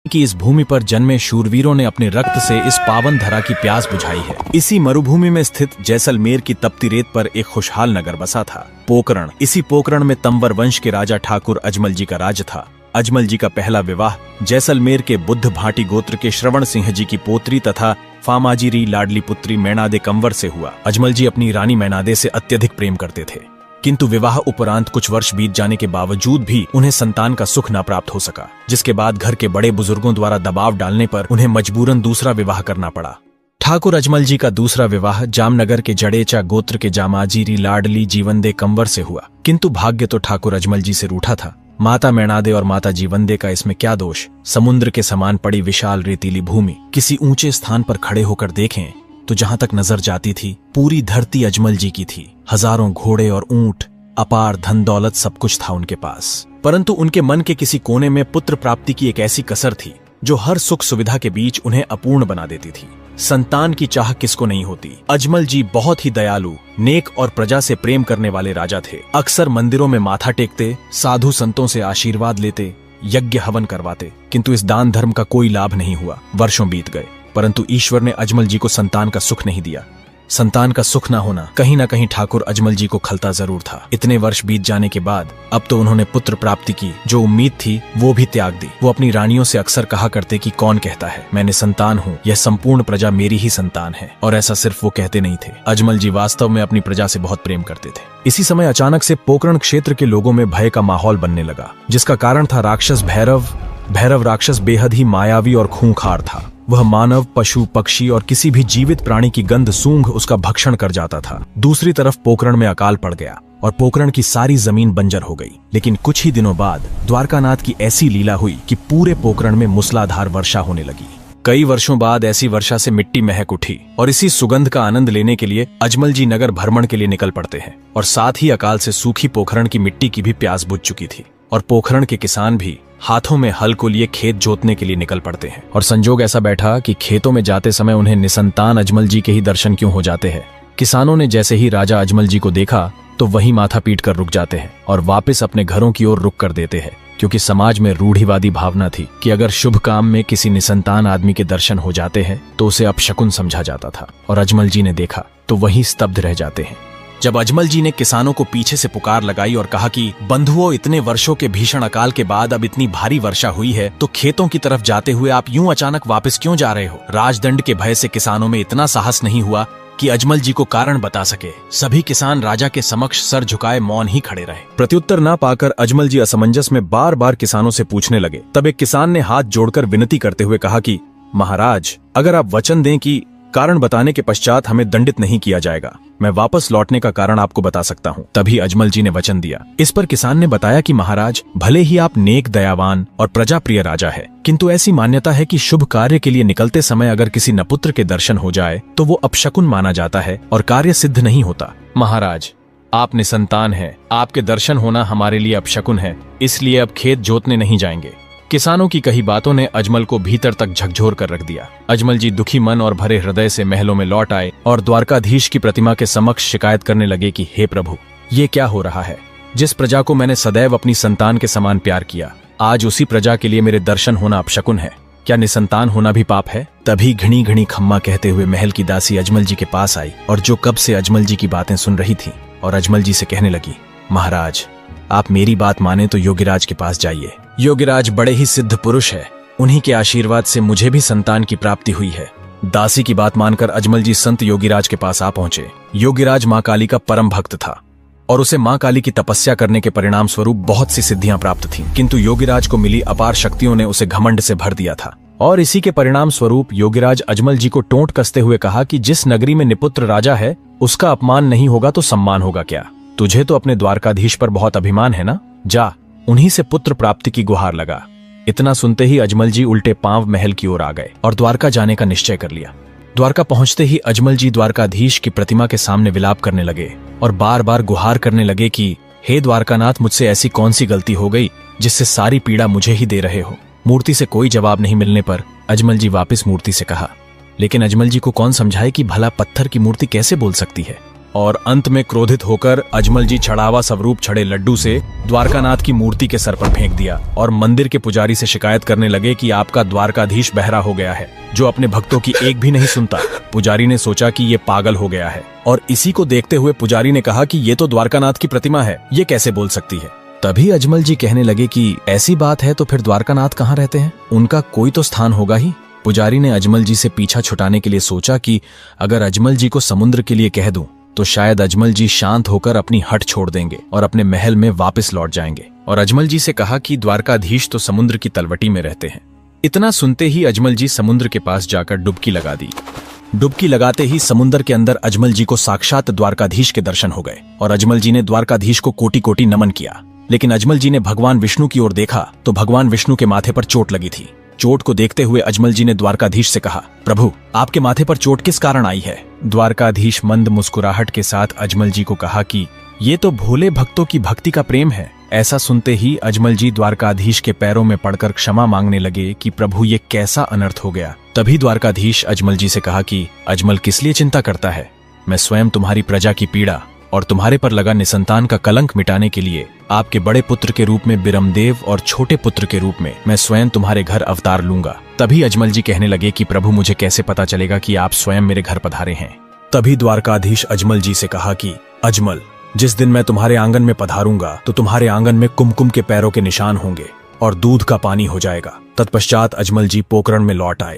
कि इस भूमि पर जन्मे शूरवीरों ने अपने रक्त से इस पावन धरा की प्यास बुझाई है। इसी मरुभूमि में स्थित जैसलमेर की तपती रेत पर एक खुशहाल नगर बसा था, पोकरण। इसी पोकरण में तंवर वंश के राजा ठाकुर अजमल जी का राज था। अजमल जी का पहला विवाह जैसलमेर के बुद्ध भाटी गोत्र के श्रवण सिंह जी की पोत्री तथा फामाजीरी लाडली पुत्री मैनादे कंवर से हुआ। अजमल जी अपनी रानी मैनादे से अत्यधिक प्रेम करते थे, किंतु विवाह उपरांत कुछ वर्ष बीत जाने के बावजूद भी उन्हें संतान का सुख न प्राप्त हो सका, जिसके बाद घर के बड़े बुजुर्गों द्वारा दबाव डालने पर उन्हें मजबूरन दूसरा विवाह करना पड़ा। ठाकुर अजमल जी का दूसरा विवाह जामनगर के जडेचा गोत्र के जामाजीरी लाडली जीवंदे कंवर से हुआ, किंतु भाग्य तो ठाकुर अजमल जी से रूठा था। माता मैनादे और माता जीवंदे का इसमें क्या दोष। समुद्र के समान पड़ी विशाल रेतीली भूमि, किसी ऊंचे स्थान पर खड़े होकर देखें तो जहां तक नजर जाती थी पूरी धरती अजमल जी की थी। हजारों घोड़े और ऊंट, अपार धन दौलत सब कुछ था उनके पास, परंतु उनके मन के किसी कोने में पुत्र प्राप्ति की एक ऐसी कसर थी जो हर सुख सुविधा के बीच उन्हें अपूर्ण बना देती थी। संतान की चाह किसको नहीं होती। अजमल जी बहुत ही दयालु, नेक और प्रजा से प्रेम करने वाले राजा थे। अक्सर मंदिरों में माथा टेकते, साधु संतों से आशीर्वाद लेते, यज्ञ हवन करवाते, किंतु इस दान धर्म का कोई लाभ नहीं हुआ। वर्षों बीत गए, परंतु ईश्वर ने अजमल जी को संतान का सुख नहीं दिया। संतान का सुख न होना कहीं न कहीं ठाकुर अजमल जी को खलता जरूर था। इतने वर्ष बीत जाने के बाद अब तो उन्होंने पुत्र प्राप्ति की जो उम्मीद थी वो भी त्याग दी। वो अपनी रानियों से अक्सर कहा करते कि कौन कहता है मैंने संतान हूँ, यह संपूर्ण प्रजा मेरी ही संतान है। और ऐसा सिर्फ वो कहते नहीं थे, अजमल जी वास्तव में अपनी प्रजा से बहुत प्रेम करते थे। इसी समय अचानक से पोकरण क्षेत्र के लोगों में भय का माहौल बनने लगा, जिसका कारण था राक्षस भैरव राक्षस बेहद ही मायावी और खूंखार था। वह मानव, पशु, पक्षी और किसी भी जीवित प्राणी की गंध सूंघ उसका भक्षण कर जाता था। दूसरी तरफ पोकरण में अकाल पड़ गया और पोकरण की सारी जमीन बंजर हो गई। लेकिन कुछ ही दिनों बाद द्वारकानाथ की ऐसी लीला हुई कि पूरे पोकरण में मूसलाधार वर्षा होने लगी। कई वर्षों बाद ऐसी वर्षा से मिट्टी महक उठी और इसी सुगंध का आनंद लेने के लिए अजमल जी नगर भ्रमण के लिए निकल पड़ते हैं। और साथ ही अकाल से सूखी पोखरण की मिट्टी की भी प्यास बुझ चुकी थी और पोखरण के किसान भी हाथों में हल को लिए खेत जोतने के लिए निकल पड़ते हैं। और संजोग ऐसा बैठा कि खेतों में जाते समय उन्हें निसंतान अजमल जी के ही दर्शन क्यों हो जाते हैं। किसानों ने जैसे ही राजा अजमल जी को देखा तो वहीं माथा पीट कर रुक जाते हैं और वापस अपने घरों की ओर रुक कर देते हैं, क्योंकि समाज में रूढ़िवादी भावना थी कि अगर शुभ काम में किसी निसंतान आदमी के दर्शन हो जाते हैं तो उसे अपशकुन समझा जाता था। और अजमल जी ने देखा तो वहीं स्तब्ध रह जाते हैं। जब अजमल जी ने किसानों को पीछे से पुकार लगाई और कहा कि बंधुओं, इतने वर्षों के भीषण अकाल के बाद अब इतनी भारी वर्षा हुई है तो खेतों की तरफ जाते हुए आप यूं अचानक वापस क्यों जा रहे हो। राजदंड के भय से किसानों में इतना साहस नहीं हुआ कि अजमल जी को कारण बता सके। सभी किसान राजा के समक्ष सर झुकाए मौन ही खड़े रहे। प्रत्युत्तर ना पाकर अजमल जी असमंजस में बार बार किसानों से पूछने लगे। तब एक किसान ने हाथ जोड़कर विनती करते हुए कहा कि महाराज, अगर आप वचन दें कि कारण बताने के पश्चात हमें दंडित नहीं किया जाएगा, मैं वापस लौटने का कारण आपको बता सकता हूँ। तभी अजमल जी ने वचन दिया। इस पर किसान ने बताया कि महाराज, भले ही आप नेक, दयावान और प्रजाप्रिय राजा है, किंतु ऐसी मान्यता है कि शुभ कार्य के लिए निकलते समय अगर किसी नपुत्र के दर्शन हो जाए तो वो अपशकुन माना जाता है और कार्य सिद्ध नहीं होता। महाराज, आप निसंतान हैं, आपके दर्शन होना हमारे लिए अपशकुन है, इसलिए अब खेत जोतने नहीं जाएंगे। किसानों की कही बातों ने अजमल को भीतर तक झकझोर कर रख दिया। अजमल जी दुखी मन और भरे हृदय से महलों में लौट आए और द्वारकाधीश की प्रतिमा के समक्ष शिकायत करने लगे कि हे प्रभु, ये क्या हो रहा है। जिस प्रजा को मैंने सदैव अपनी संतान के समान प्यार किया, आज उसी प्रजा के लिए मेरे दर्शन होना अपशकुन है। क्या निसंतान होना भी पाप है। तभी घणी घणी खम्मा कहते हुए महल की दासी अजमल जी के पास आई और जो कब से अजमल जी की बातें सुन रही थी और अजमल जी से कहने लगी, महाराज, आप मेरी बात माने तो योगीराज के पास जाइए। योगीराज बड़े ही सिद्ध पुरुष है, उन्हीं के आशीर्वाद से मुझे भी संतान की प्राप्ति हुई है। दासी की बात मानकर अजमल जी संत योगीराज के पास आ पहुंचे। योगीराज मां काली का परम भक्त था और उसे मां काली की तपस्या करने के परिणाम स्वरूप बहुत सी सिद्धियां प्राप्त थीं, किंतु योगीराज को मिली अपार शक्तियों ने उसे घमंड से भर दिया था। और इसी के परिणाम स्वरूप योगीराज अजमल जी को टोंट कसते हुए कहा कि जिस नगरी में निपुत्र राजा है उसका अपमान नहीं होगा तो सम्मान होगा क्या। तुझे तो अपने द्वारकाधीश पर बहुत अभिमान है ना, जा उन्हीं से पुत्र प्राप्ति की गुहार लगा। इतना सुनते ही अजमल जी उल्टे पांव महल की ओर आ गए और द्वारका जाने का निश्चय कर लिया। द्वारका पहुंचते ही अजमल जी द्वारकाधीश की प्रतिमा के सामने विलाप करने लगे और बार बार गुहार करने लगे कि हे द्वारकानाथ, मुझसे ऐसी कौन सी गलती हो गई जिससे सारी पीड़ा मुझे ही दे रहे हो। मूर्ति से कोई जवाब नहीं मिलने पर अजमल जी वापस मूर्ति से कहा, लेकिन अजमल जी को कौन समझाए कि भला पत्थर की मूर्ति कैसे बोल सकती है। और अंत में क्रोधित होकर अजमल जी छड़ावा स्वरूप छड़े लड्डू से द्वारकानाथ की मूर्ति के सर पर फेंक दिया और मंदिर के पुजारी से शिकायत करने लगे कि आपका द्वारकाधीश बहरा हो गया है, जो अपने भक्तों की एक भी नहीं सुनता। पुजारी ने सोचा कि ये पागल हो गया है और इसी को देखते हुए पुजारी ने कहा कि ये तो द्वारकानाथ की प्रतिमा है, ये कैसे बोल सकती है। तभी अजमल जी कहने लगे कि ऐसी बात है तो फिर द्वारकानाथ कहाँ रहते हैं, उनका कोई तो स्थान होगा ही। पुजारी ने अजमल जी से पीछा छुटाने के लिए सोचा कि अगर अजमल जी को समुद्र के लिए कह दूं तो शायद अजमल जी शांत होकर अपनी हट छोड़ देंगे और अपने महल में वापस लौट जाएंगे, और अजमल जी से कहा कि द्वारकाधीश तो समुद्र की तलवटी में रहते हैं। इतना सुनते ही अजमल जी समुद्र के पास जाकर डुबकी लगा दी। डुबकी लगाते ही समुद्र के अंदर अजमल जी को साक्षात द्वारकाधीश के दर्शन हो गए और अजमल जी ने द्वारकाधीश को कोटि कोटि नमन किया। लेकिन अजमल जी ने भगवान विष्णु की ओर देखा तो भगवान विष्णु के माथे पर चोट लगी थी। चोट को देखते हुए अजमल जी ने द्वारकाधीश से कहा, प्रभु आपके माथे पर चोट किस कारण आई है। द्वारकाधीश मंद मुस्कुराहट के साथ अजमल जी को कहा कि ये तो भोले भक्तों की भक्ति का प्रेम है। ऐसा सुनते ही अजमल जी द्वारकाधीश के पैरों में पड़कर क्षमा मांगने लगे कि प्रभु ये कैसा अनर्थ हो गया। तभी द्वारकाधीश अजमल जी से कहा कि अजमल किस लिए चिंता करता है, मैं स्वयं तुम्हारी प्रजा की पीड़ा और तुम्हारे पर लगा निसंतान का कलंक मिटाने के लिए आपके बड़े पुत्र के रूप में बिरमदेव और छोटे पुत्र के रूप में मैं स्वयं तुम्हारे घर अवतार लूंगा। तभी अजमल जी कहने लगे कि प्रभु मुझे कैसे पता चलेगा कि आप स्वयं मेरे घर पधारे हैं। तभी द्वारकाधीश अजमल जी से कहा कि अजमल, जिस दिन मैं तुम्हारे आंगन में पधारूंगा तो तुम्हारे आंगन में कुमकुम के पैरों के निशान होंगे और दूध का पानी हो जाएगा। तत्पश्चात अजमल जी पोकरण में लौट आए।